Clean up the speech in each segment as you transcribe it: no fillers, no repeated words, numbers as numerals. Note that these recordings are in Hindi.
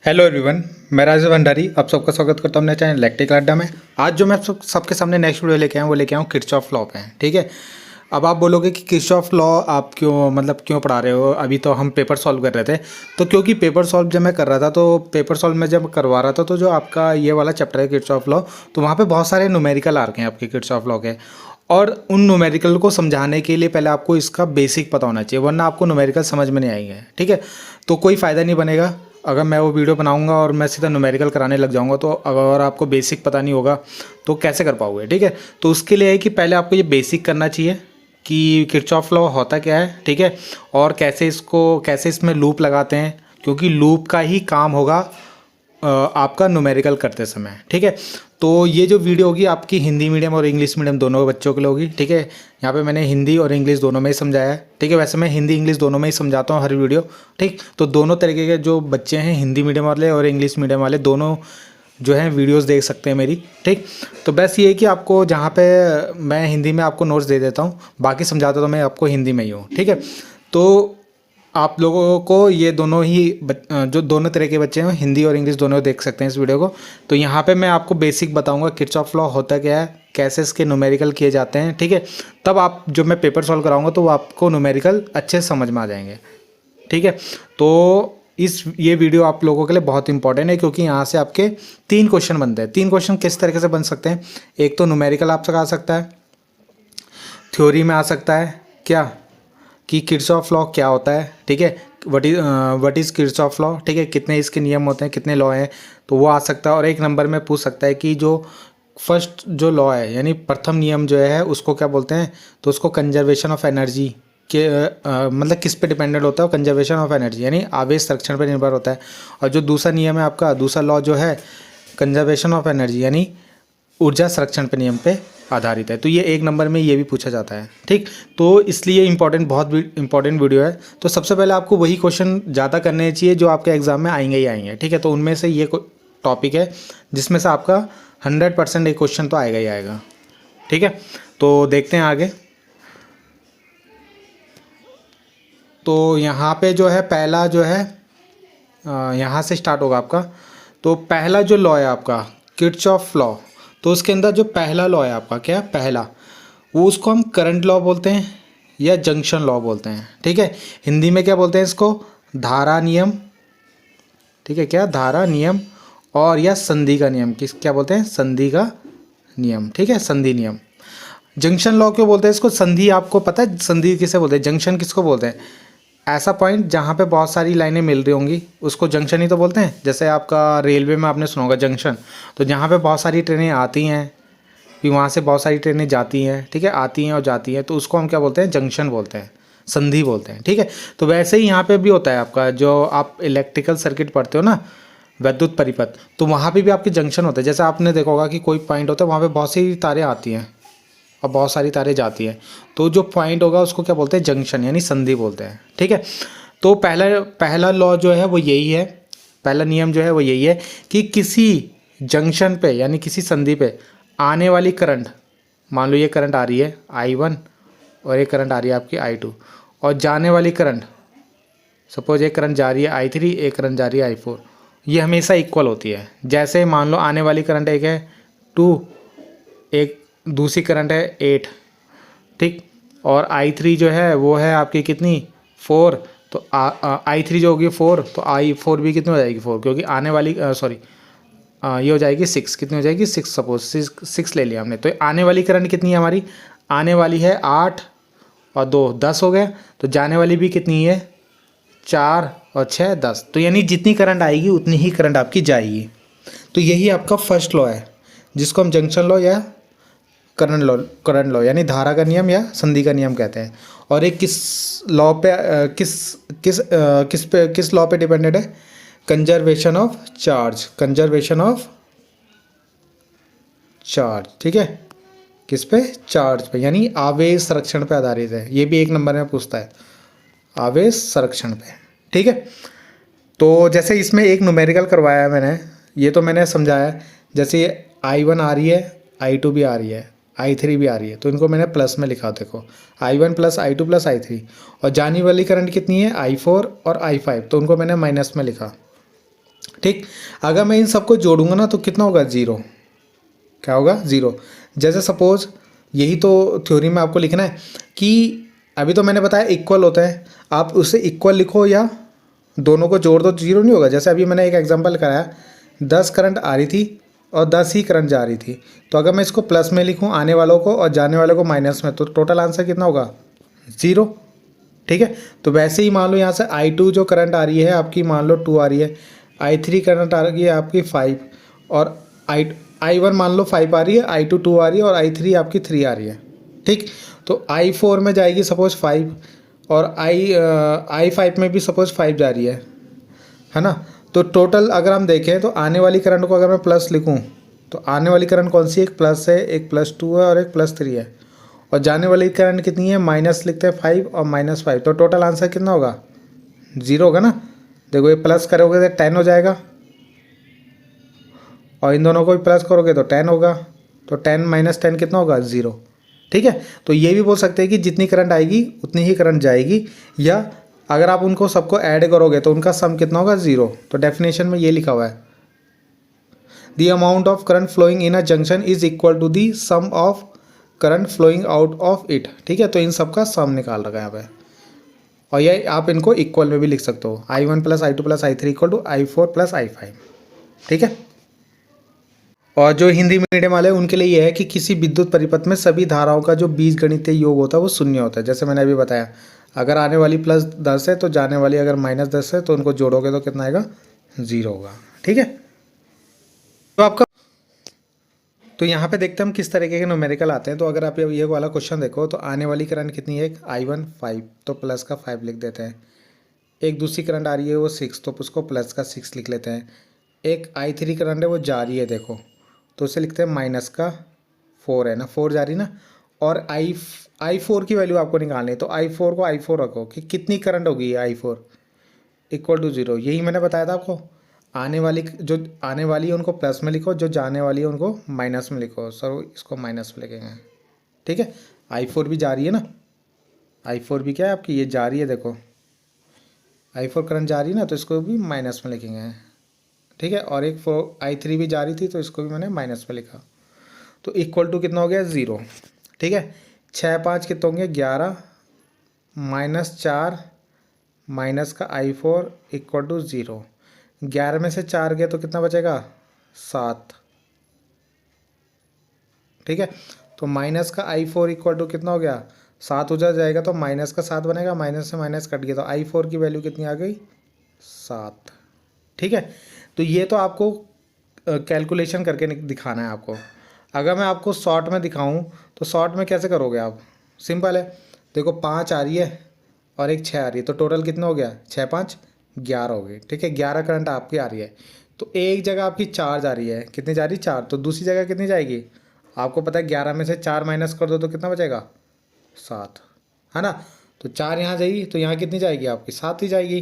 हेलो एवरीवन, मैं राजीव भंडारी आप सबका स्वागत करता हूं अपने चैनल इलेक्ट्रिकल अड्डा में। आज जो मैं सबके सामने नेक्स्ट वीडियो लेके आया हूं वो लेके आया हूं किरचॉफ लॉ पे। ठीक है, अब आप बोलोगे कि किरचॉफ लॉ आप क्यों पढ़ा रहे हो, अभी तो हम पेपर सॉल्व कर रहे थे। तो क्योंकि पेपर सॉल्व जब मैं कर रहा था तो पेपर सॉल्व में जब करवा रहा था तो जो आपका ये वाला चैप्टर है किरचॉफ लॉ, तो वहाँ पर बहुत सारे न्यूमेरिकल आ रखे हैं आपके किरचॉफ लॉ के। और उन न्यूमेरिकल को समझाने के लिए पहले आपको इसका बेसिक पता होना चाहिए, वरना आपको न्यूमेरिकल समझ में नहीं आएंगे। ठीक है, तो कोई फ़ायदा नहीं बनेगा अगर मैं वो वीडियो बनाऊंगा और मैं सीधा न्यूमेरिकल कराने लग जाऊंगा। तो अगर आपको बेसिक पता नहीं होगा तो कैसे कर पाओगे। ठीक है, तो उसके लिए है कि पहले आपको ये बेसिक करना चाहिए कि किरचॉफ लॉ होता क्या है। ठीक है, और कैसे इसमें लूप लगाते हैं, क्योंकि लूप का ही काम होगा आपका न्यूमेरिकल करते समय। ठीक है, तो ये जो वीडियो होगी आपकी हिंदी मीडियम और इंग्लिश मीडियम दोनों बच्चों के लिए होगी। ठीक है, यहाँ पे मैंने हिंदी और इंग्लिश दोनों में ही समझाया है। ठीक है, वैसे मैं हिंदी इंग्लिश दोनों में ही समझाता हूँ हर वीडियो। ठीक, तो दोनों तरीके के जो बच्चे हैं, हिंदी मीडियम वाले और इंग्लिश मीडियम वाले, दोनों जो हैं वीडियोस देख सकते हैं मेरी। ठीक, तो बस ये है कि आपको जहाँ पे मैं हिंदी में आपको नोट्स दे देता हूँ, बाकी समझाता तो मैं आपको हिंदी में ही हूँ। ठीक है, तो आप लोगों को ये दोनों ही जो दोनों तरह के बच्चे हैं हिंदी और इंग्लिश दोनों देख सकते हैं इस वीडियो को। तो यहाँ पे मैं आपको बेसिक बताऊंगा किरचॉफ लॉ होता क्या है, कैसे इसके न्यूमेरिकल किए जाते हैं। ठीक है, तब आप जब मैं पेपर सॉल्व कराऊंगा तो वो आपको न्यूमेरिकल अच्छे से समझ में आ जाएंगे। ठीक है, तो ये वीडियो आप लोगों के लिए बहुत इंपॉर्टेंट है, क्योंकि यहाँ से आपके 3 क्वेश्चन बनते हैं। 3 क्वेश्चन किस तरीके से बन सकते हैं, एक तो न्यूमेरिकल आपसे आ सकता है, थ्योरी में आ सकता है क्या कि किरचॉफ लॉ क्या होता है। ठीक है, व्हाट इज़ किरचॉफ लॉ। ठीक है, कितने इसके नियम होते हैं, कितने लॉ हैं, तो वो आ सकता है। और एक नंबर में पूछ सकता है कि जो फर्स्ट जो लॉ है यानी प्रथम नियम जो है उसको क्या बोलते हैं, तो उसको कंजर्वेशन ऑफ एनर्जी के मतलब किस पे डिपेंडेंट होता है, कंजर्वेशन ऑफ एनर्जी यानी आवेश संरक्षण पर निर्भर होता है। और जो दूसरा नियम है आपका, दूसरा लॉ जो है कंजर्वेशन ऑफ एनर्जी यानी ऊर्जा संरक्षण पे नियम पे आधारित है। तो ये एक नंबर में ये भी पूछा जाता है। ठीक, तो इसलिए बहुत इंपॉर्टेंट वीडियो है। तो सबसे पहले आपको वही क्वेश्चन ज़्यादा करने चाहिए जो आपके एग्जाम में आएंगे ही आएंगे। ठीक है, तो उनमें से ये टॉपिक है जिसमें से आपका 100% एक क्वेश्चन तो आएगा ही आएगा। ठीक है, तो देखते हैं आगे। तो यहाँ पे जो है पहला जो है यहाँ से स्टार्ट होगा आपका। तो पहला जो लॉ है आपका किरचॉफ लॉ, तो उसके अंदर जो पहला लॉ है आपका क्या है, पहला वो उसको हम करंट लॉ बोलते हैं या जंक्शन लॉ बोलते हैं। ठीक है, हिंदी में क्या बोलते हैं इसको, धारा नियम। ठीक है, क्या धारा नियम और या संधि का नियम, क्या बोलते हैं, संधि का नियम। ठीक है, संधि नियम। जंक्शन लॉ क्यों बोलते हैं इसको, संधि आपको पता है संधि किसे बोलते हैं, जंक्शन किसको बोलते हैं, ऐसा पॉइंट जहाँ पे बहुत सारी लाइनें मिल रही होंगी उसको जंक्शन ही तो बोलते हैं। जैसे आपका रेलवे में आपने सुना होगा जंक्शन, तो जहाँ पे बहुत सारी ट्रेनें आती हैं फिर वहाँ से बहुत सारी ट्रेनें जाती हैं। ठीक है, आती हैं और जाती हैं, तो उसको हम क्या बोलते हैं, जंक्शन बोलते हैं, संधि बोलते हैं। ठीक है, तो वैसे ही यहाँ पे भी होता है आपका, जो आप इलेक्ट्रिकल सर्किट पढ़ते हो ना, विद्युत परिपथ, तो वहाँ पर भी आपके जंक्शन होते हैं। जैसे आपने देखा होगा कि कोई पॉइंट होता है वहाँ पर बहुत सी तारें आती हैं और बहुत सारी तारें जाती हैं, तो जो पॉइंट होगा उसको क्या बोलते हैं, जंक्शन यानी संधि बोलते हैं। ठीक है, तो पहला लॉ जो है वो यही है, पहला नियम जो है वो यही है कि किसी जंक्शन पे यानी किसी संधि पे आने वाली करंट, मान लो ये करंट आ रही है I1 और ये करंट आ रही है आपकी I2, और जाने वाली करंट, सपोज एक करंट जा रही है I3, एक करंट जा रही है I4, ये हमेशा इक्वल होती है। जैसे मान लो आने वाली करंट एक है 2, एक दूसरी करंट है 8। ठीक, और I3 जो है वो है आपकी कितनी, 4, तो I3 जो होगी 4, तो I4 भी कितनी हो जाएगी, 4, क्योंकि आने वाली ये हो जाएगी 6, कितनी हो जाएगी 6, सपोज 6 ले लिया हमने। तो आने वाली करंट कितनी है हमारी, आने वाली है 8 और 2 10 हो गए, तो जाने वाली भी कितनी है 4 और 6 10, तो यानी जितनी करंट आएगी उतनी ही करंट आपकी जाएगी। तो यही आपका फर्स्ट लॉ है जिसको हम जंक्शन लॉ या करंट लॉ यानी धारा का नियम या संधि का नियम कहते हैं। और एक किस लॉ पे किस लॉ पे डिपेंडेंट है, conservation of charge, conservation of charge. ठीक है, किस पे, चार्ज पे यानी आवेश संरक्षण पे आधारित है। ये भी एक नंबर में पूछता है, आवेश संरक्षण पे। ठीक है, तो जैसे इसमें एक न्यूमेरिकल करवाया है मैंने, ये तो मैंने समझाया। जैसे I1 आ रही है, I2 भी आ रही है, I3 भी आ रही है, तो इनको मैंने प्लस में लिखा, देखो I1 plus I2 plus I3, और जाने वाली करंट कितनी है I4 और I5, तो उनको मैंने माइनस में लिखा। ठीक। अगर मैं इन सबको जोड़ूंगा ना तो कितना होगा, ज़ीरो। क्या होगा, ज़ीरो। जैसे सपोज यही तो थ्योरी में आपको लिखना है कि अभी तो मैंने बताया इक्वल होता है, आप उसे इक्वल लिखो या दोनों को जोड़ दो, जीरो नहीं होगा। जैसे अभी मैंने एक एग्जांपल कराया, 10 करंट आ रही थी और 10 ही करंट जा रही थी, तो अगर मैं इसको प्लस में लिखूं आने वालों को और जाने वालों को माइनस में, तो टोटल आंसर कितना होगा, ज़ीरो। ठीक है। तो वैसे ही मान लो यहाँ से I2 जो करंट आ रही है आपकी, मान लो 2 आ रही है, I3 करंट आ रही है आपकी 5, और I1 मान लो 5 आ रही है, I2 2 आ रही है और I3 आपकी 3 आ रही है। ठीक। तो I4 में जाएगी सपोज 5, और I5 में भी सपोज 5 जा रही है ना। तो टोटल अगर हम देखें तो आने वाली करंट को अगर मैं प्लस लिखूं तो आने वाली करंट कौन सी, एक प्लस है, एक +2 है और एक +3 है, और जाने वाली करंट कितनी है, माइनस लिखते हैं 5 और -5, तो टोटल आंसर कितना होगा, ज़ीरो होगा ना। देखो ये प्लस करोगे तो 10 हो जाएगा, और इन दोनों को भी प्लस करोगे तो 10 होगा, तो 10 - 10 कितना होगा, ज़ीरो। ठीक है। तो ये भी बोल सकते हैं कि जितनी करंट आएगी उतनी ही करंट जाएगी, या अगर आप उनको सबको ऐड करोगे तो उनका सम कितना होगा, ज़ीरो। तो डेफिनेशन में ये लिखा हुआ है, the amount of current flowing in a junction is equal to the sum of current flowing out of it. ठीक है। तो इन सब का सम निकाल रखा है यहाँ पे, और ये आप इनको इक्वल में भी लिख सकते हो, I1 + I2 + I3 = I4 + I5। ठीक है। और जो हिंदी मीडियम वाले हैं उनके लिए यह है कि किसी विद्युत परिपथ में सभी धाराओं का जो बीजगणितीय योग होता है वो शून्य होता है। जैसे मैंने अभी बताया, अगर आने वाली +10 है तो जाने वाली अगर -10 है, तो उनको जोड़ोगे तो कितना आएगा, ज़ीरो होगा। ठीक है। तो आपका, तो यहाँ पे देखते हैं हम किस तरीके के न्यूमेरिकल आते हैं। तो अगर आप ये वाला क्वेश्चन देखो तो आने वाली करंट कितनी है, I1 5, तो प्लस का 5 लिख देते हैं। एक दूसरी करंट आ रही है वो 6, तो उसको प्लस का 6 लिख लेते हैं। एक I3 करंट है वो जा रही है, देखो, तो उसे लिखते हैं माइनस का 4 है ना, 4 जा रही ना। और I4 की वैल्यू आपको निकालनी है, तो I4 को I4 रखो कि कितनी करंट होगी I4 = ज़ीरो। यही मैंने बताया था आपको, आने वाली जो आने वाली है उनको प्लस में लिखो, जो जाने वाली है उनको माइनस में लिखो। सर इसको माइनस में लिखेंगे। ठीक है। I4 भी जा रही है ना, I4 भी क्या है आपकी, ये जा रही है, देखो I4 करंट जा रही है ना, तो इसको भी माइनस में लिखेंगे। ठीक है। और एक I3 भी जा रही थी, तो इसको भी मैंने माइनस में लिखा, तो इक्वल टू कितना हो गया, ज़ीरो। ठीक है। 6 5 कितने होंगे, 11, -4 माइनस का I4 = ज़ीरो। 11 में से 4 गया तो कितना बचेगा, 7। ठीक है। तो माइनस का I4 = कितना हो गया, 7 हो जाएगा, तो माइनस का 7 बनेगा, माइनस से माइनस कट गया, तो I4 की वैल्यू कितनी आ गई, 7। ठीक है। तो ये तो आपको कैलकुलेशन करके दिखाना है आपको। अगर मैं आपको शॉर्ट में दिखाऊं तो शॉर्ट में कैसे करोगे आप, सिंपल है। देखो 5 आ रही है और एक 6 आ रही है, तो टोटल कितना हो गया, 6 5 11 हो गई। ठीक है। 11 करंट आपकी आ रही है, तो एक जगह आपकी 4 जा रही है, कितनी जा रही है, 4, तो दूसरी जगह कितनी जाएगी, आपको पता है 11 में से 4 माइनस कर दो तो कितना बचेगा, 7, है ना। तो 4 यहाँ जाएगी तो यहाँ कितनी जाएगी आपकी, 7 ही जाएगी।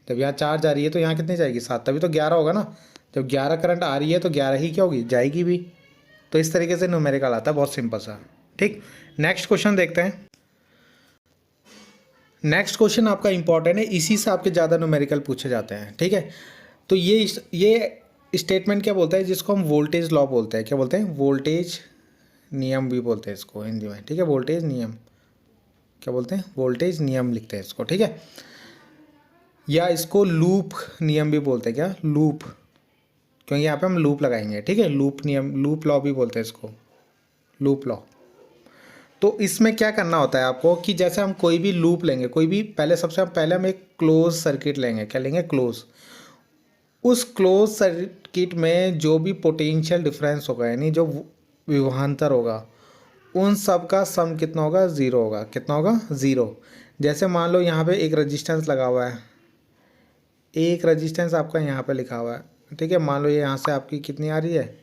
जब यहाँ 4 जा रही है तो यहाँ कितनी जाएगी, 7, तभी तो 11 होगा ना। जब 11 करंट आ रही है तो 11 ही क्या होगी, जाएगी भी। तो इस तरीके से न्यूमेरिकल आता है, बहुत सिंपल सा। ठीक। नेक्स्ट क्वेश्चन देखते हैं। नेक्स्ट क्वेश्चन आपका इंपॉर्टेंट है, इसी से आपके ज़्यादा न्यूमेरिकल पूछे जाते हैं। ठीक है। तो ये स्टेटमेंट क्या बोलता है, जिसको हम वोल्टेज लॉ बोलते हैं, क्या बोलते हैं, वोल्टेज नियम भी बोलते हैं इसको हिंदी में। ठीक है। वोल्टेज नियम, क्या बोलते हैं, वोल्टेज नियम लिखते हैं इसको। ठीक है। या इसको लूप नियम भी बोलते हैं, क्या, लूप, क्योंकि यहाँ पे हम लूप लगाएंगे। ठीक है। लूप नियम, लूप लॉ भी बोलते हैं इसको, लूप लॉ। तो इसमें क्या करना होता है आपको कि जैसे हम कोई भी लूप लेंगे, कोई भी, पहले सबसे पहले हम एक क्लोज सर्किट लेंगे, क्या लेंगे, क्लोज। उस क्लोज सर्किट में जो भी पोटेंशियल डिफरेंस होगा, यानी जो विभवांतर होगा, उन सब का सम कितना होगा, ज़ीरो होगा। कितना होगा, ज़ीरो। जैसे मान लो यहाँ पे एक रजिस्टेंस लगा हुआ है, एक रजिस्टेंस आपका यहाँ पे लिखा हुआ है। ठीक है। मान लो ये यहाँ से आपकी कितनी आ रही है,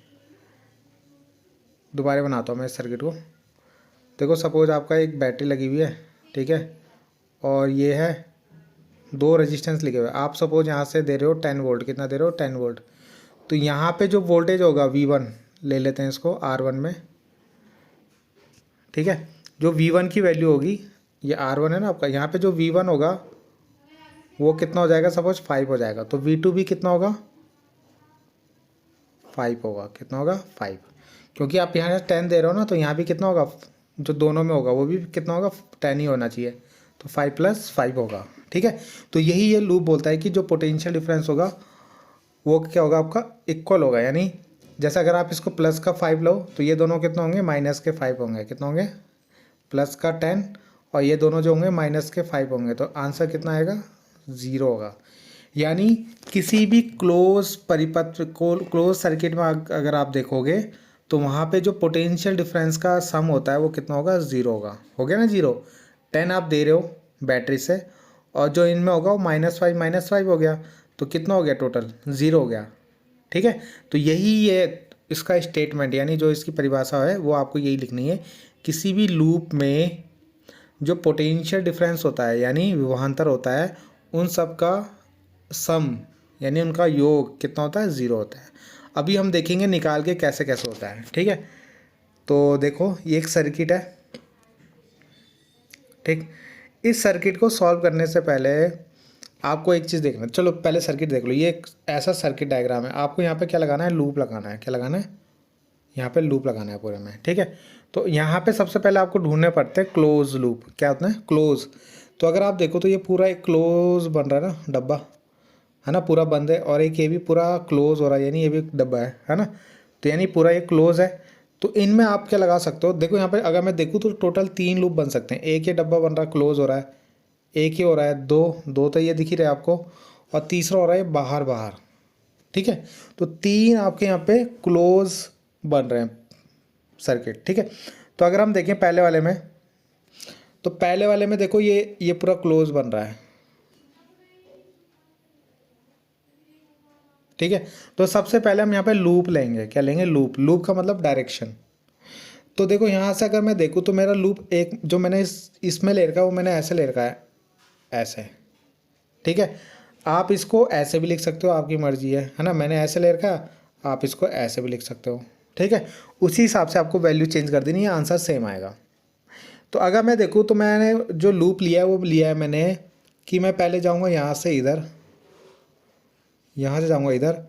दोबारा बनाता हूँ मैं इस सर्किट को। देखो सपोज आपका एक बैटरी लगी हुई है, ठीक है, और ये है 2 रजिस्टेंस लिखे हुए। आप सपोज यहाँ से दे रहे हो 10 वोल्ट, कितना दे रहे हो, 10 वोल्ट। तो यहाँ पे जो वोल्टेज होगा V1, ले लेते हैं इसको R1 में। ठीक है। जो V1 की वैल्यू होगी, ये R1 है ना आपका, यहाँ पे जो V1 होगा वो कितना हो जाएगा, सपोज 5 हो जाएगा। तो V2 भी कितना होगा, 5 होगा। कितना होगा 5, क्योंकि आप यहाँ से 10 दे रहे हो ना, तो यहाँ भी कितना होगा, जो दोनों में होगा वो भी कितना होगा 10 ही होना चाहिए, तो 5 + 5 होगा। ठीक है, तो यही ये लूप बोलता है कि जो पोटेंशियल डिफरेंस होगा वो क्या होगा आपका इक्वल होगा। यानी जैसे अगर आप इसको प्लस का 5 लो तो ये दोनों कितना होंगे माइनस के 5 होंगे। कितना होंगे प्लस का 10 और ये दोनों जो होंगे माइनस के 5 होंगे, तो आंसर कितना आएगा 0 होगा। यानी किसी भी क्लोज परिपथ को क्लोज सर्किट में अगर आप देखोगे तो वहाँ पे जो पोटेंशियल डिफरेंस का सम होता है वो कितना होगा 0 होगा। हो गया ना 0, 10 आप दे रहे हो बैटरी से और जो इनमें होगा वो -5 हो गया, तो कितना हो गया टोटल 0 हो गया। ठीक है, तो यही ये इसका स्टेटमेंट यानी जो इसकी परिभाषा है वो आपको यही लिखनी है। किसी भी लूप में जो पोटेंशियल डिफरेंस होता है यानी विभवांतर होता है उन सब का सम यानी उनका योग कितना होता है 0 होता है। अभी हम देखेंगे निकाल के कैसे कैसे होता है। ठीक है, तो देखो ये एक सर्किट है। ठीक, इस सर्किट को सॉल्व करने से पहले आपको एक चीज़ देखना, चलो पहले सर्किट देख लो। ये एक ऐसा सर्किट डायग्राम है, आपको यहाँ पे क्या लगाना है लूप लगाना है। क्या लगाना है यहाँ पे लूप लगाना है पूरे में। ठीक है, तो यहाँ पे सबसे पहले आपको ढूंढने पड़ते हैं क्लोज लूप। क्या होता है क्लोज, तो अगर आप देखो तो ये पूरा एक क्लोज बन रहा है ना, डब्बा है ना, पूरा बंद है और एक ये भी पूरा क्लोज हो रहा है यानी ये भी एक डब्बा है ना, तो यानी पूरा ये क्लोज है। तो इनमें आप क्या लगा सकते हो, देखो यहाँ पे अगर मैं देखूँ तो टोटल 3 लूप बन सकते हैं। एक ये डब्बा बन रहा है क्लोज हो रहा है, एक ही हो रहा है, दो तो ये दिख ही रहा है आपको, और तीसरा हो रहा है बाहर बाहर। ठीक है, तो 3 आपके यहाँ पे क्लोज बन रहे हैं सर्किट। ठीक है, तो अगर हम देखें पहले वाले में, तो पहले वाले में देखो ये पूरा क्लोज बन रहा है। ठीक है, तो सबसे पहले हम यहाँ पे लूप लेंगे। क्या लेंगे लूप, लूप का मतलब डायरेक्शन। तो देखो यहाँ से अगर मैं देखूँ तो मेरा लूप एक जो मैंने इसमें ले रखा है वो मैंने ऐसे ले रखा है, ऐसे। ठीक है, आप इसको ऐसे भी लिख सकते हो, आपकी मर्जी है ना। मैंने ऐसे ले रखा है, आप इसको ऐसे भी लिख सकते हो। ठीक है, उसी हिसाब से आपको वैल्यू चेंज कर देनी है, आंसर सेम आएगा। तो अगर मैं देखूँ तो मैंने जो लूप लिया है वो लिया है मैंने कि मैं पहले जाऊँगा यहाँ से इधर, यहाँ से जाऊँगा इधर,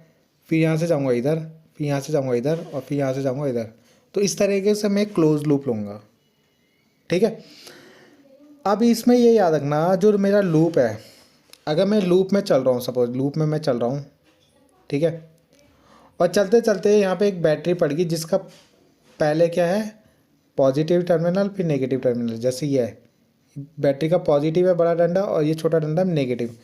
फिर यहाँ से जाऊँगा इधर, फिर यहाँ से जाऊँगा इधर और फिर यहाँ से जाऊँगा इधर। तो इस तरीके से मैं क्लोज लूप लूँगा। ठीक है, अब इसमें ये याद रखना जो मेरा लूप है, अगर मैं लूप में चल रहा हूँ, सपोज लूप में मैं चल रहा हूँ। ठीक है, और चलते चलते यहाँ पे एक बैटरी पड़ गई जिसका पहले क्या है पॉजिटिव टर्मिनल फिर नेगेटिव टर्मिनल। जैसे ये है बैटरी का पॉजिटिव है बड़ा डंडा और ये छोटा डंडा नेगेटिव।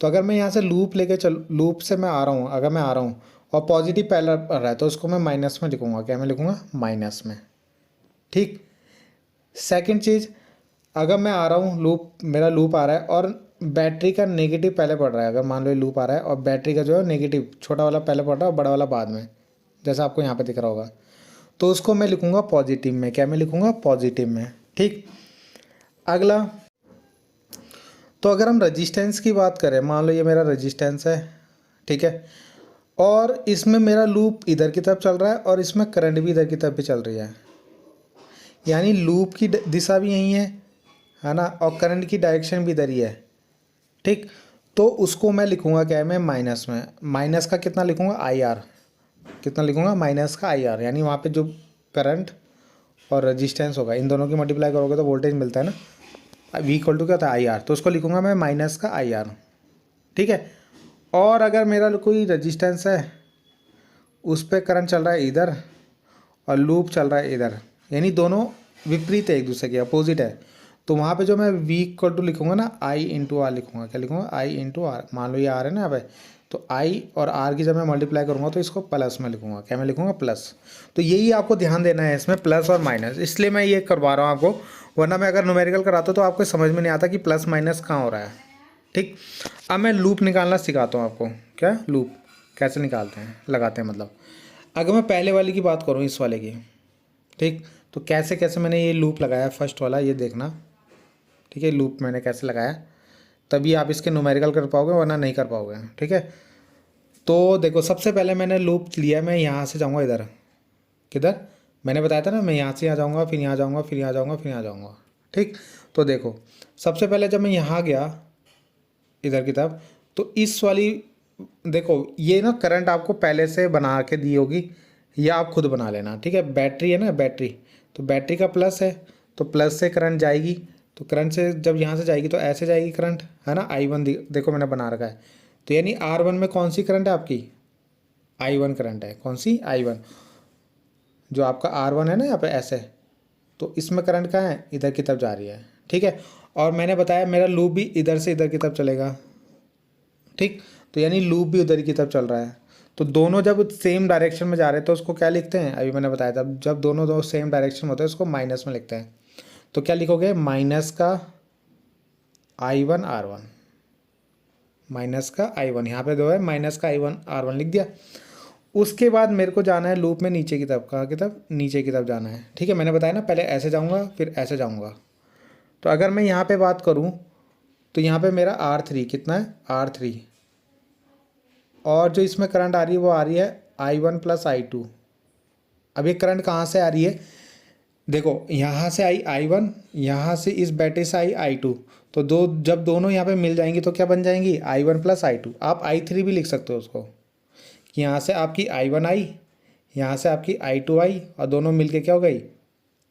तो अगर मैं यहाँ से लूप लेके लूप से मैं आ रहा हूँ, अगर मैं आ रहा हूँ और पॉजिटिव पहला आ रहा है तो उसको मैं माइनस में लिखूँगा। क्या मैं लिखूँगा माइनस में। ठीक, सेकंड चीज़, अगर मैं आ रहा हूँ लूप, मेरा लूप आ रहा है और बैटरी का नेगेटिव पहले पड़ रहा है, अगर मान लो लूप आ रहा है और बैटरी का जो है नेगेटिव छोटा वाला पहले पड़ रहा है और बड़ा वाला बाद में, जैसा आपको यहाँ पे दिख रहा होगा, तो उसको मैं लिखूँगा पॉजिटिव में। क्या मैं लिखूँगा पॉजिटिव में। ठीक, अगला, तो अगर हम रजिस्टेंस की बात करें, मान लो ये मेरा रजिस्टेंस है। ठीक है, और इसमें मेरा लूप इधर की तरफ चल रहा है और इसमें करंट भी इधर की तरफ भी चल रही है, यानी लूप की दिशा भी यही है ना, और करंट की डायरेक्शन भी इधर ही है। ठीक, तो उसको मैं लिखूँगा क्या है मैं माइनस में। माइनस का कितना लिखूँगा आई आर, कितना लिखूँगा माइनस का आई आर, यानी वहाँ पे जो करंट और रजिस्टेंस होगा इन दोनों की मल्टीप्लाई करोगे तो वोल्टेज मिलता है ना, V इक्वल टू क्या होता है आई आर, तो उसको लिखूँगा मैं माइनस का आई आर। ठीक है, और अगर मेरा कोई रजिस्टेंस है उस पर करंट चल रहा है इधर और लूप चल रहा है इधर, यानी दोनों विपरीत है एक दूसरे के, अपोजिट है, तो वहाँ पे जो मैं V इक्वल टू लिखूँगा ना I इंटू आर लिखूँगा। क्या लिखूँगा I इंटू आर। मान लो ये आर है ना यहाँ पे, तो I और R की जब मैं मल्टीप्लाई करूँगा तो इसको प्लस में लिखूँगा। क्या मैं लिखूँगा प्लस। तो यही आपको ध्यान देना है इसमें प्लस और माइनस, इसलिए मैं ये करवा रहा हूँ आपको, वरना मैं अगर न्यूमेरिकल कराता तो आपको समझ में नहीं आता कि प्लस माइनस कहाँ हो रहा है। ठीक, अब मैं लूप निकालना सिखाता हूँ आपको। क्या लूप कैसे निकालते हैं, लगाते हैं मतलब। अगर मैं पहले वाले की बात करूँ, इस वाले की, ठीक, तो कैसे कैसे मैंने ये लूप लगाया फर्स्ट वाला, ये देखना। ठीक है, लूप मैंने कैसे लगाया, तभी आप इसके न्यूमेरिकल कर पाओगे वरना नहीं कर पाओगे। ठीक है, तो देखो सबसे पहले मैंने लूप लिया, मैं यहाँ से जाऊँगा इधर, किधर मैंने बताया था ना, मैं यहाँ से यहाँ जाऊँगा, फिर यहाँ जाऊँगा, फिर यहाँ जाऊँगा, फिर यहाँ जाऊँगा। ठीक, तो देखो सबसे पहले जब मैं यहाँ गया इधर की तरफ, तो इस वाली देखो ये ना करंट आपको पहले से बना के दी होगी या आप खुद बना लेना, ठीक है। बैटरी है ना, बैटरी, तो बैटरी का प्लस है तो प्लस से करंट जाएगी, तो करंट से जब यहाँ से जाएगी तो ऐसे जाएगी करंट, है ना। I1 देखो मैंने बना रखा है, तो यानी R1 में कौन सी करंट है आपकी, I1 करंट है। कौन सी, I1, जो आपका R1 है ना यहाँ पे ऐसे, तो इसमें करंट कहाँ है, इधर की तरफ जा रही है, ठीक है। और मैंने बताया मेरा लूप भी इधर से इधर की तरफ चलेगा, ठीक। तो यानी लूप भी उधर की तरफ चल रहा है, तो दोनों जब सेम डायरेक्शन में जा रहे हैं तो उसको क्या लिखते हैं, अभी मैंने बताया था, जब दोनों दो सेम डायरेक्शन में होते हैं उसको माइनस में लिखते हैं। तो क्या लिखोगे, माइनस का I1 R1, माइनस का I1, यहाँ पे दो है, माइनस का I1 R1 लिख दिया। उसके बाद मेरे को जाना है लूप में नीचे की तरफ, कहाँ की तरफ, नीचे की तरफ जाना है, ठीक है। मैंने बताया ना पहले ऐसे जाऊँगा फिर ऐसे जाऊँगा। तो अगर मैं यहाँ पे बात करूँ तो यहाँ पे मेरा R3 कितना है, R3, और जो इसमें करंट आ रही है वो आ रही है I1 प्लस I2। अब ये करंट कहाँ से आ रही है, देखो यहाँ से आई I1, यहाँ से इस बैटरी से आई I2, तो जब दोनों यहाँ पे मिल जाएंगी तो क्या बन जाएंगी, I1 प्लस I2। आप I3 भी लिख सकते हो उसको, कि यहाँ से आपकी I1 आई, यहाँ से आपकी I2 आई, और दोनों मिलके क्या हो गई,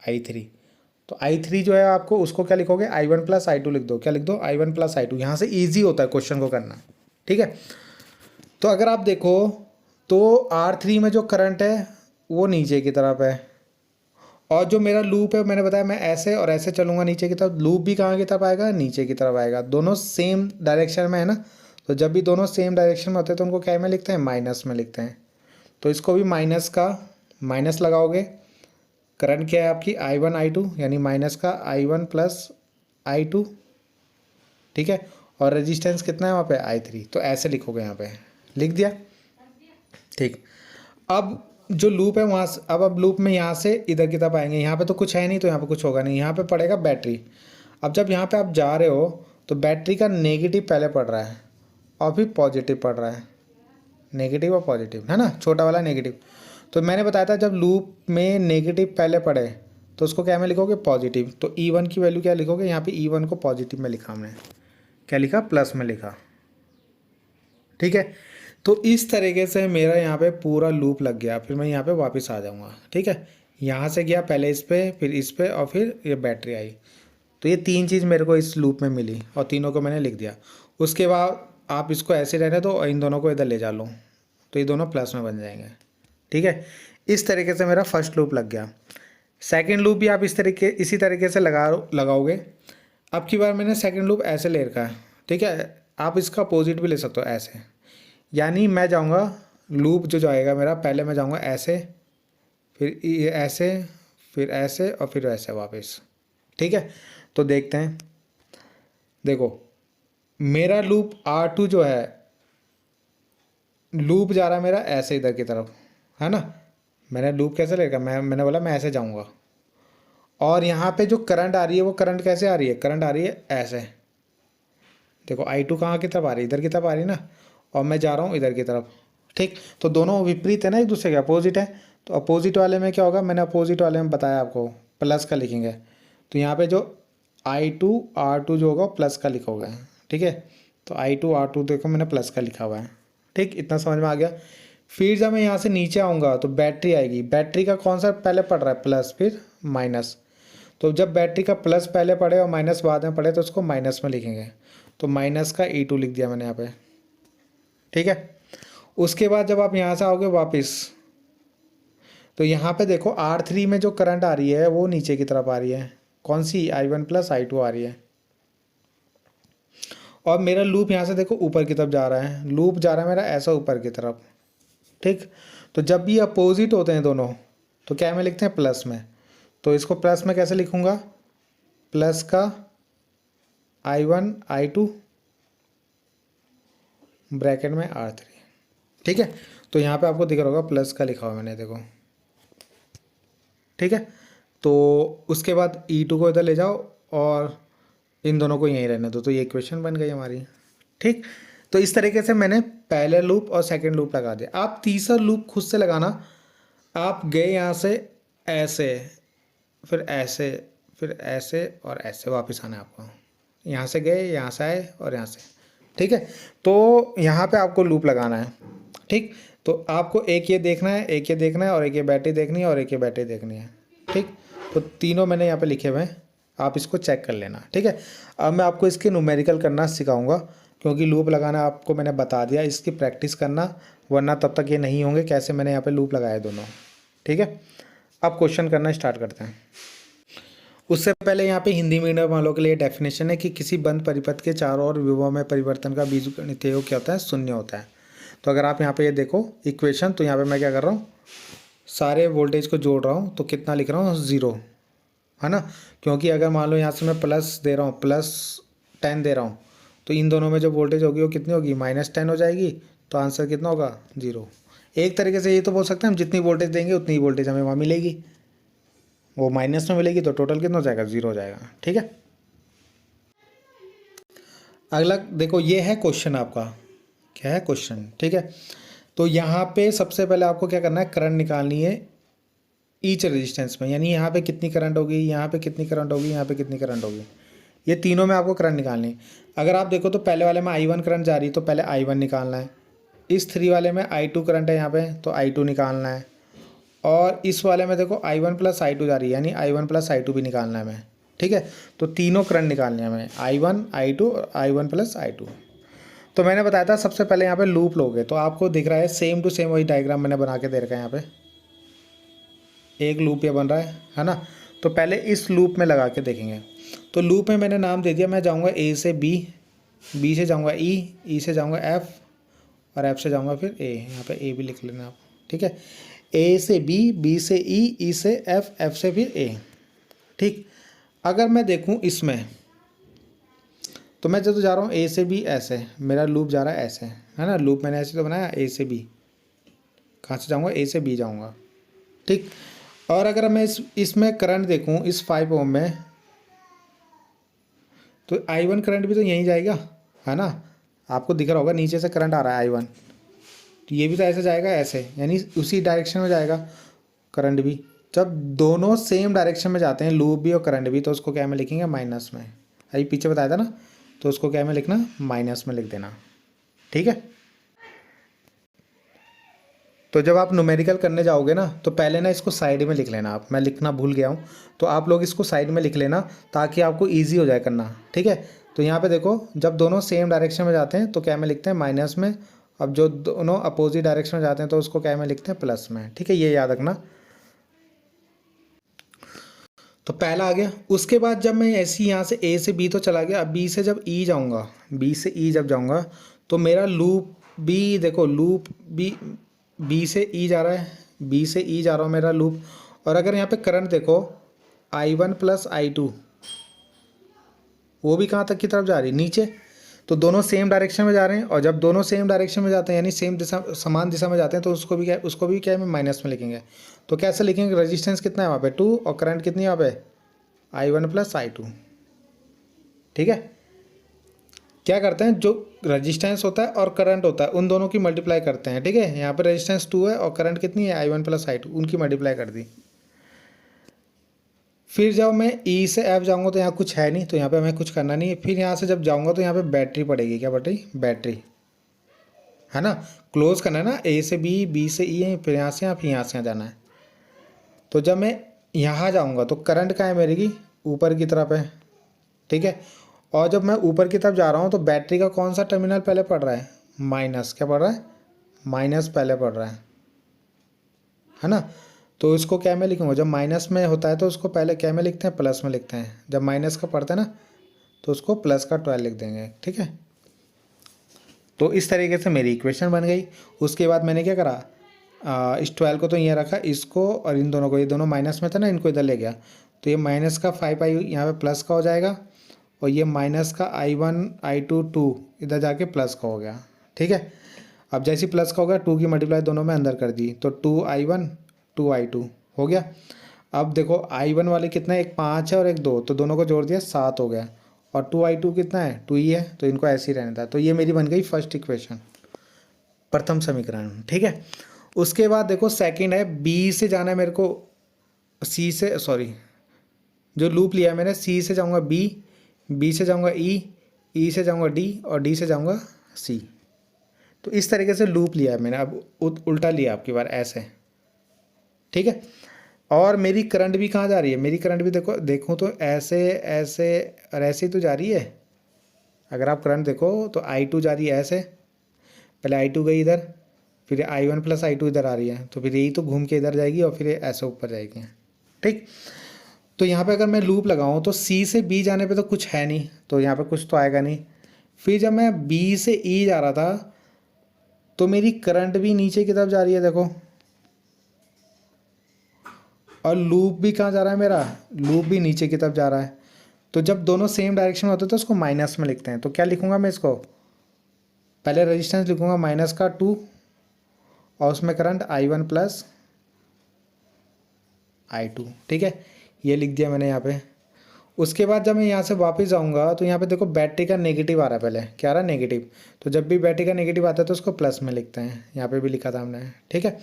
I3। तो I3 जो है आपको उसको क्या लिखोगे, I1 प्लस I2 लिख दो, क्या लिख दो, I1 प्लस I2। यहाँ से ईजी होता है क्वेश्चन को करना, ठीक है। तो अगर आप देखो तो R3 में जो करंट है वो नीचे की तरफ है, और जो मेरा लूप है मैंने बताया मैं ऐसे और ऐसे चलूँगा नीचे की तरफ, लूप भी कहाँ की तरफ आएगा, नीचे की तरफ आएगा। दोनों सेम डायरेक्शन में है ना, तो जब भी दोनों सेम डायरेक्शन में होते हैं तो उनको क्या में लिखते हैं, माइनस में लिखते हैं। तो इसको भी माइनस का माइनस लगाओगे, करंट क्या है आपकी I1 I2, यानी माइनस का I1 प्लस I2, ठीक है। और रेजिस्टेंस कितना है वहाँ पे, I3। तो ऐसे लिखोगे, यहाँ पे लिख दिया, ठीक। अब जो लूप है वहाँ से, अब लूप में यहाँ से इधर की तरफ आएंगे, यहाँ पे तो कुछ है नहीं तो यहाँ पे कुछ होगा नहीं, यहाँ पे पड़ेगा बैटरी। अब जब यहाँ पे आप जा रहे हो तो बैटरी का नेगेटिव पहले पड़ रहा है और फिर पॉजिटिव पड़ रहा है, नेगेटिव और पॉजिटिव, है ना, छोटा वाला नेगेटिव। तो मैंने बताया था जब लूप में नेगेटिव पहले पड़े तो उसको क्या में लिखोगे, पॉजिटिव। तो E1 की वैल्यू क्या लिखोगे, यहाँ पे E1 को पॉजिटिव में लिखा हमने, क्या लिखा, प्लस में लिखा, ठीक है। तो इस तरीके से मेरा यहाँ पे पूरा लूप लग गया। फिर मैं यहाँ पे वापस आ जाऊँगा, ठीक है। यहाँ से गया पहले इस पे, फिर इस पे, और फिर ये बैटरी आई। तो ये तीन चीज़ मेरे को इस लूप में मिली और तीनों को मैंने लिख दिया। उसके बाद आप इसको ऐसे रहने दो और इन दोनों को इधर ले जा लो, तो ये दोनों प्लस में बन जाएंगे, ठीक है। इस तरीके से मेरा फर्स्ट लूप लग गया। सेकेंड लूप भी आप इसी तरीके से लगाओगे। अब की बार मैंने सेकेंड लूप ऐसे ले रखा है, ठीक है। आप इसका अपोजिट भी ले सकते हो, ऐसे, यानी मैं जाऊंगा, लूप जो जाएगा मेरा, पहले मैं जाऊंगा ऐसे, फिर ये ऐसे, फिर ऐसे, और फिर ऐसे वापस, ठीक है। तो देखते हैं, देखो मेरा लूप R2 जो है, लूप जा रहा है मेरा ऐसे इधर की तरफ, है ना। मैंने लूप कैसे लेगा, मैंने बोला मैं ऐसे जाऊंगा, और यहाँ पे जो करंट आ रही है वो करंट कैसे आ रही है, करंट आ रही है ऐसे। देखो I2 कहाँ की तरफ आ रही है, इधर की तरफ आ रही है ना, और मैं जा रहा हूँ इधर की तरफ, ठीक। तो दोनों विपरीत है ना, एक दूसरे के अपोजिट है। तो अपोजिट वाले में क्या होगा, मैंने अपोजिट वाले में बताया आपको, प्लस का लिखेंगे। तो यहाँ पे जो I2 R2 जो होगा प्लस का लिखोगे, ठीक है। तो I2 R2 देखो मैंने प्लस का लिखा हुआ है, ठीक। इतना समझ में आ गया। फिर जब मैं यहाँ से नीचे आऊँगा तो बैटरी आएगी, बैटरी का कौन सा पहले पड़ रहा है, प्लस, फिर माइनस। तो जब बैटरी का प्लस पहले पड़े और माइनस बाद में पड़े तो उसको माइनस में लिखेंगे। तो माइनस का E2 लिख दिया मैंने यहाँ पे, ठीक है। उसके बाद जब आप यहाँ से आओगे वापस, तो यहाँ पे देखो R3 में जो करंट आ रही है वो नीचे की तरफ आ रही है, कौन सी, I1 प्लस I2 आ रही है। और मेरा लूप यहाँ से देखो ऊपर की तरफ जा रहा है, लूप जा रहा है मेरा ऐसा ऊपर की तरफ, ठीक। तो जब भी अपोजिट होते हैं दोनों तो क्या में लिखते हैं, प्लस में। तो इसको प्लस में कैसे लिखूँगा, प्लस का I1 I2 ब्रैकेट में R3, ठीक है। तो यहाँ पे आपको दिख रहा होगा प्लस का लिखा हुआ मैंने, देखो, ठीक है। तो उसके बाद E2 को इधर ले जाओ और इन दोनों को यहीं रहने दो, तो ये इक्वेशन बन गई हमारी, ठीक। तो इस तरीके से मैंने पहले लूप और सेकंड लूप लगा दिया। आप तीसरा लूप खुद से लगाना। आप गए यहाँ से ऐसे, फिर ऐसे, फिर ऐसे और ऐसे वापस आना है आपको। यहाँ से गए, यहाँ से आए और यहाँ से, ठीक है। तो यहाँ पे आपको लूप लगाना है, ठीक। तो आपको एक ये देखना है, एक ये देखना है, और एक ये बैटरी देखनी है, और एक ये बैटरी देखनी है, ठीक। तो तीनों मैंने यहाँ पे लिखे हुए हैं, आप इसको चेक कर लेना, ठीक है। अब मैं आपको इसके न्यूमेरिकल करना सिखाऊंगा, क्योंकि लूप लगाना आपको मैंने बता दिया, इसकी प्रैक्टिस करना, वरना तब तक ये नहीं होंगे कैसे मैंने यहाँ पे लूप लगाए दोनों, ठीक है। अब क्वेश्चन करना स्टार्ट करते हैं। उससे पहले यहाँ पे हिंदी मीडियम वालों के लिए डेफिनेशन है कि किसी बंद परिपथ के चारों ओर विभव में परिवर्तन का बीजगणितीय योग क्या होता है, शून्य होता है। तो अगर आप यहाँ पे ये देखो इक्वेशन, तो यहाँ पे मैं क्या कर रहा हूँ, सारे वोल्टेज को जोड़ रहा हूँ, तो कितना लिख रहा हूँ, 0, है ना। क्योंकि अगर मान लो यहाँ से मैं प्लस दे रहा हूँ, +10 दे रहा हूँ, तो इन दोनों में जो वोल्टेज होगी वो कितनी होगी, -10 हो जाएगी। तो आंसर कितना होगा, 0। एक तरीके से ये तो बोल सकते हैं हम जितनी वोल्टेज देंगे उतनी वोल्टेज हमें वहाँ मिलेगी, वो माइनस में मिलेगी, तो टोटल कितना हो जाएगा, 0 हो जाएगा, ठीक है। अगला देखो, ये है क्वेश्चन आपका, क्या है क्वेश्चन, ठीक है। तो यहाँ पे सबसे पहले आपको क्या करना है, करंट निकालनी है ईच रेजिस्टेंस में, यानी यहाँ पे कितनी करंट होगी, यहाँ पे कितनी करंट होगी, यहाँ पे कितनी करंट होगी, ये तीनों में आपको करंट निकालनी है। अगर आप देखो तो पहले वाले में I1 करंट जा रही है, तो पहले I1 निकालना है। इस 3 वाले में I2 करंट है यहाँ पे, तो I2 निकालना है। और इस वाले में देखो I1 + I2 जा रही है, यानी I1 + I2 भी निकालना है हमें, ठीक है। तो तीनों करंट निकालने हैं हमें, I1 I2 और I1 + I2। तो मैंने बताया था सबसे पहले यहाँ पे लूप लोगे, तो आपको दिख रहा है सेम टू सेम वही डायग्राम मैंने बना के दे रखा है। यहाँ पे एक लूप ये बन रहा है ना। तो पहले इस लूप में लगा के देखेंगे। तो लूप में मैंने नाम दे दिया, मैं जाऊँगा A से B, B से जाऊँगा E, E से जाऊँगा F, और F से जाऊँगा फिर A। यहाँ पे A भी लिख लेना आप, ठीक है। A से B, B से E, E से F, F से फिर A, ठीक। अगर मैं देखूँ इसमें, तो मैं जब जा रहा हूँ A से B ऐसे, मेरा लूप जा रहा है ऐसे, है ना। लूप मैंने ऐसे तो बनाया, A से B, कहाँ से जाऊँगा, A से B जाऊँगा, ठीक। और अगर मैं इसमें करंट देखूँ, इस 5 ओम में, तो I1 करंट भी तो यहीं जाएगा, है ना। आपको दिख रहा होगा नीचे से करंट आ रहा है I1, तो ये भी तो ऐसे जाएगा ऐसे, यानी उसी डायरेक्शन में जाएगा करंट भी। जब दोनों सेम डायरेक्शन में जाते हैं, लूप भी और करंट भी, तो उसको क्या में लिखेंगे, माइनस में। अभी पीछे बताया था ना, तो उसको क्या में लिखना, माइनस में लिख देना, ठीक है। तो जब आप न्यूमेरिकल करने जाओगे ना, तो पहले ना इसको साइड में लिख लेना आप, मैं लिखना भूल गया हूँ, तो आप लोग इसको साइड में लिख लेना ताकि आपको ईजी हो जाए करना, ठीक है। तो यहाँ पे देखो, जब दोनों सेम डायरेक्शन में जाते हैं तो क्या में लिखते हैं, माइनस में। अब जो दोनों अपोजिट डायरेक्शन में जाते हैं तो उसको क्या में लिखते हैं, प्लस में, ठीक है। ये याद रखना। तो पहला आ गया। उसके बाद जब मैं ऐसी यहाँ से A से B तो चला गया, अब B से जब E जाऊँगा, B से E जब जाऊँगा, तो मेरा लूप B देखो, लूप B से E जा रहा है, B से E जा रहा हूँ मेरा लूप। और अगर यहाँ पे करंट देखो, I1 + I2, वो भी कहाँ तक की तरफ जा रही है, नीचे। तो दोनों सेम डायरेक्शन में जा रहे हैं, और जब दोनों सेम डायरेक्शन में जाते हैं, यानी सेम दिशा, समान दिशा में जाते हैं, तो उसको भी क्या है, माइनस में लिखेंगे। तो कैसे लिखेंगे, रेजिस्टेंस कितना है वहाँ पे, 2, और करंट कितनी है वहाँ पे, I1 + I2, ठीक है। क्या करते हैं, जो रेजिस्टेंस होता है और करंट होता है, उन दोनों की मल्टीप्लाई करते हैं, ठीक है। यहाँ पे रेजिस्टेंस 2 है और करंट कितनी है, I1 + I2, उनकी मल्टीप्लाई कर दी। फिर जब मैं E से F जाऊँगा तो यहाँ कुछ है नहीं, तो यहाँ पे हमें कुछ करना नहीं है। फिर यहाँ से जब जाऊँगा तो यहाँ पे बैटरी पड़ेगी, क्या पड़ेगी, बैटरी, है ना। क्लोज करना है ना, A से B, B से E है, फिर यहाँ से यहाँ, फिर यहाँ से यहाँ जाना है। तो जब मैं यहाँ जाऊँगा तो करंट कहाँ है मेरी की, ऊपर की तरफ है, ठीक है। और जब मैं ऊपर की तरफ जा रहा हूँ तो बैटरी का कौन सा टर्मिनल पहले पड़ रहा है, माइनस, क्या पड़ रहा है, माइनस पहले पड़ रहा है ना। तो इसको क्या में लिखूँगा, जब माइनस में होता है तो उसको पहले क्या में लिखते हैं, प्लस में लिखते हैं। जब माइनस का पड़ता है ना, तो उसको प्लस का 12 लिख देंगे, ठीक है। तो इस तरीके से मेरी इक्वेशन बन गई। उसके बाद मैंने क्या करा, इस 12 को तो ये रखा, इसको और इन दोनों को, ये दोनों माइनस में था ना, इनको इधर ले गया, तो ये माइनस का 5i यहाँ पे प्लस का हो जाएगा, और ये माइनस का I1 I2 2 इधर जाके प्लस का हो गया, ठीक है। अब जैसे प्लस का हो गया, 2 की मल्टीप्लाई दोनों में अंदर कर दी, तो 2i1 2i2 हो गया। अब देखो I1 वाले कितना है, एक 5 है और एक 2, तो दोनों को जोड़ दिया 7 हो गया। और 2i2 कितना है, 2 ही है, तो इनको ऐसे ही रहने था। तो ये मेरी बन गई फर्स्ट इक्वेशन, प्रथम समीकरण, ठीक है। उसके बाद देखो सेकंड है, बी से जाना है मेरे को, सी से, सॉरी, जो लूप लिया है मैंने, सी से जाऊंगा बी, बी से जाऊंगा ई, ई से जाऊँगा डी और डी से जाऊँगा सी। तो इस तरीके से लूप लिया है मैंने, अब उल्टा लिया आपकी बार ऐसे, ठीक है। और मेरी करंट भी कहाँ जा रही है, मेरी करंट भी देखूँ तो ऐसे ऐसे और ऐसे ही तो जा रही है। अगर आप करंट देखो तो I2 जा रही है ऐसे, पहले I2 गई इधर, फिर I1 प्लस I2 इधर आ रही है, तो फिर यही तो घूम के इधर जाएगी और फिर ये ऐसे ऊपर जाएगी, ठीक। तो यहाँ पे अगर मैं लूप लगाऊँ तो C से B जाने पे तो कुछ है नहीं, तो यहाँ पे कुछ तो आएगा नहीं। फिर जब मैं B से E जा रहा था तो मेरी करंट भी नीचे की तरफ जा रही है देखो, और लूप भी कहाँ जा रहा है मेरा, लूप भी नीचे की तरफ जा रहा है। तो जब दोनों सेम डायरेक्शन में होते हैं तो उसको माइनस में लिखते हैं। तो क्या लिखूँगा मैं इसको, पहले रेजिस्टेंस लिखूँगा -2 और उसमें करंट I1 प्लस I2, ठीक है, ये लिख दिया मैंने यहाँ पे। उसके बाद जब मैं यहाँ से वापस जाऊँगा तो यहाँ पे देखो बैटरी का नेगेटिव आ रहा है, पहले क्या आ रहा है, नेगेटिव। तो जब भी बैटरी का नेगेटिव आता है तो उसको प्लस में लिखते हैं, यहाँ पे भी लिखा था हमने, ठीक है।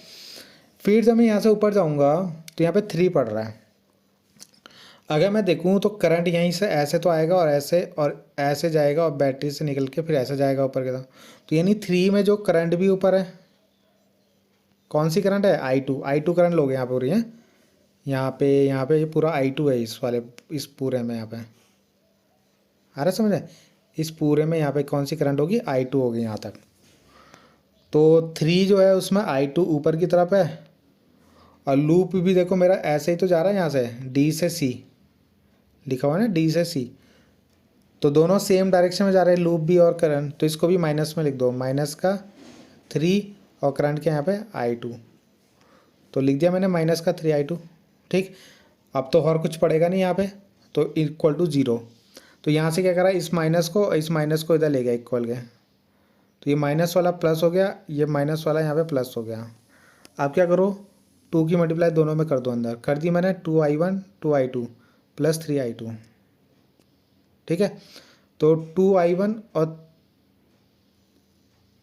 फिर जब मैं यहाँ से ऊपर जाऊँगा तो यहाँ पे 3 पड़ रहा है। अगर मैं देखूँ तो करंट यहीं से ऐसे तो आएगा और ऐसे जाएगा और बैटरी से निकल के फिर ऐसे जाएगा ऊपर की तरफ। तो यानी 3 में जो करंट भी ऊपर है, कौन सी करंट है, I2 करंट लोगे यहाँ पे हो रही है, यहाँ पे ये पूरा I2 है, इस पूरे में यहाँ पे आ रहा समझ है, इस पूरे में यहाँ पे कौन सी करंट होगी, I2 होगी यहाँ तक। तो 3 जो है उसमें I2 ऊपर की तरफ है, और लूप भी देखो मेरा ऐसे ही तो जा रहा है, यहाँ से D से C लिखा हुआ है ना, D से C, तो दोनों सेम डायरेक्शन में जा रहे हैं लूप भी और करंट। तो इसको भी माइनस में लिख दो, -3 और करंट के यहाँ पे I2, तो लिख दिया मैंने -3 I2, ठीक। अब तो और कुछ पड़ेगा नहीं यहाँ पे, तो इक्वल टू 0। तो यहाँ से क्या करा, इस माइनस को इधर ले गया इक्वल के, तो ये माइनस वाला प्लस हो गया, ये माइनस वाला यहाँ पे प्लस हो गया। अब क्या करो, 2 की मल्टीप्लाई दोनों में कर दो, अंदर कर दी मैंने, 2I1 2I2 प्लस 3I2, ठीक है। तो 2I1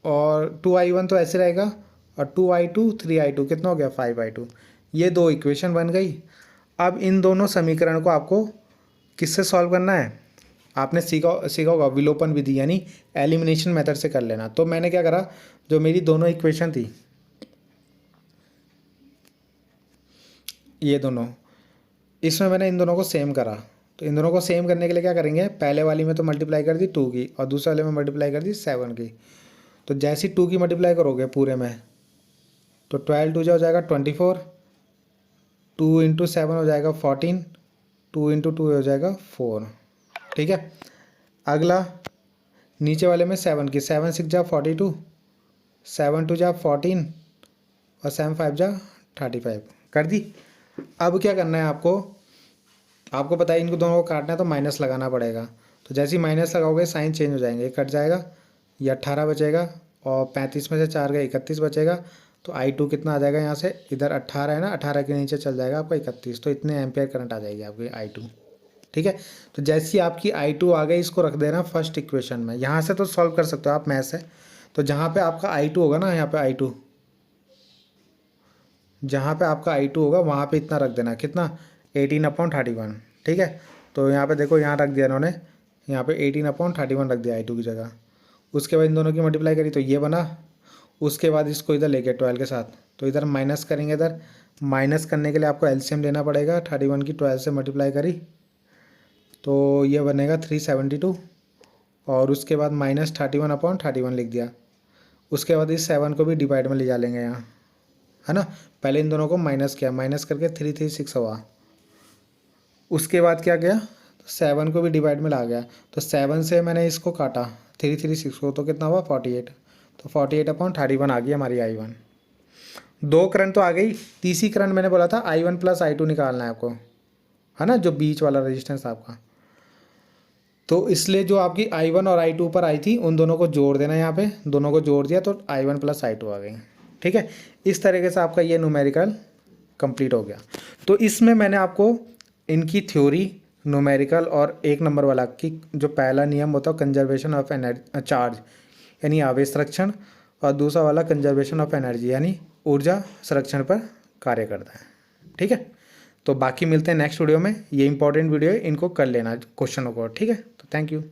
और 2I1 तो ऐसे रहेगा, और 2I2 3I2 कितना हो गया, 5I2। ये 2 इक्वेशन बन गई। अब इन दोनों समीकरण को आपको किससे सॉल्व करना है, आपने सीखा होगा विलोपन विधि, यानी एलिमिनेशन मेथड से कर लेना। तो मैंने क्या करा, जो मेरी दोनों इक्वेशन थी ये दोनों, इसमें मैंने इन दोनों को सेम करा। तो इन दोनों को सेम करने के लिए क्या करेंगे, पहले वाली में तो मल्टीप्लाई कर दी 2 की, और दूसरे वाले में मल्टीप्लाई कर दी 7 की। तो जैसी 2 की मल्टीप्लाई करोगे पूरे में, तो 12 2 हो जाएगा 24, 2 इंटू 7 हो जाएगा 14, 2 इंटू 2 हो जाएगा 4, ठीक है। अगला नीचे वाले में 7 की, 7 6 जा 42, 7 2 जा 14 और 7 5 जा 35 कर दी। अब क्या करना है आपको पता है इनको दोनों को काटना है तो माइनस लगाना पड़ेगा। तो जैसे ही माइनस लगाओगे साइन चेंज हो जाएंगे, कट जाएगा, ये 18 बचेगा और 35 में से 4 गए 31 बचेगा। तो I2 कितना आ जाएगा, यहाँ से इधर 18 है ना, 18 के नीचे चल जाएगा आपका 31, तो इतने एम्पियर करंट आ जाएगी आपकी I2, ठीक है। तो जैसी आपकी I2 आ गई, इसको रख देना फर्स्ट इक्वेशन में। यहाँ से तो सॉल्व कर सकते हो आप मैथ से। तो जहाँ पे आपका I2 होगा ना, यहाँ पे I2, जहाँ पे आपका I2 होगा वहाँ पे इतना रख देना, कितना, 18/31, ठीक है। तो यहाँ पे देखो, यहाँ रख दिया इन्होंने, यहाँ पे 18/31 रख दिया I2 की जगह। उसके बाद इन दोनों की मल्टीप्लाई करी तो ये बना, उसके बाद इसको इधर लेके 12 के साथ, तो इधर माइनस करेंगे। इधर माइनस करने के लिए आपको एलसीएम लेना पड़ेगा, 31 की 12 से मल्टीप्लाई करी तो ये बनेगा 372, और उसके बाद -31/31 लिख दिया। उसके बाद इस 7 को भी डिवाइड में ले जा लेंगे यहाँ, है ना। पहले इन दोनों को माइनस किया, माइनस करके 336 हुआ। उसके बाद क्या गया, तो 7 को भी डिवाइड में ला गया, तो 7 से मैंने इसको काटा 336 को, तो कितना हुआ 48, तो 48/31 आ गई हमारी I1। 2 करंट तो आ गई, तीसरी करंट मैंने बोला था I1 प्लस I2 निकालना है आपको, है ना, जो बीच वाला रेजिस्टेंस आपका। तो इसलिए जो आपकी I1 और I2 पर आई थी उन दोनों को जोड़ देना, यहाँ पे दोनों को जोड़ दिया तो I1 प्लस I2 आ गई, ठीक है। इस तरीके से आपका ये न्यूमेरिकल कंप्लीट हो गया। तो इसमें मैंने आपको इनकी थ्योरी, न्यूमेरिकल और 1 नंबर वाला की जो पहला नियम होता है कंजर्वेशन ऑफ एनर्जी चार्ज यानी आवेश संरक्षण, और दूसरा वाला कंजर्वेशन ऑफ एनर्जी यानी ऊर्जा संरक्षण पर कार्य करता है, ठीक है। तो बाकी मिलते हैं नेक्स्ट वीडियो में। ये इंपॉर्टेंट वीडियो है, इनको कर लेना क्वेश्चनों को, ठीक है। तो थैंक यू।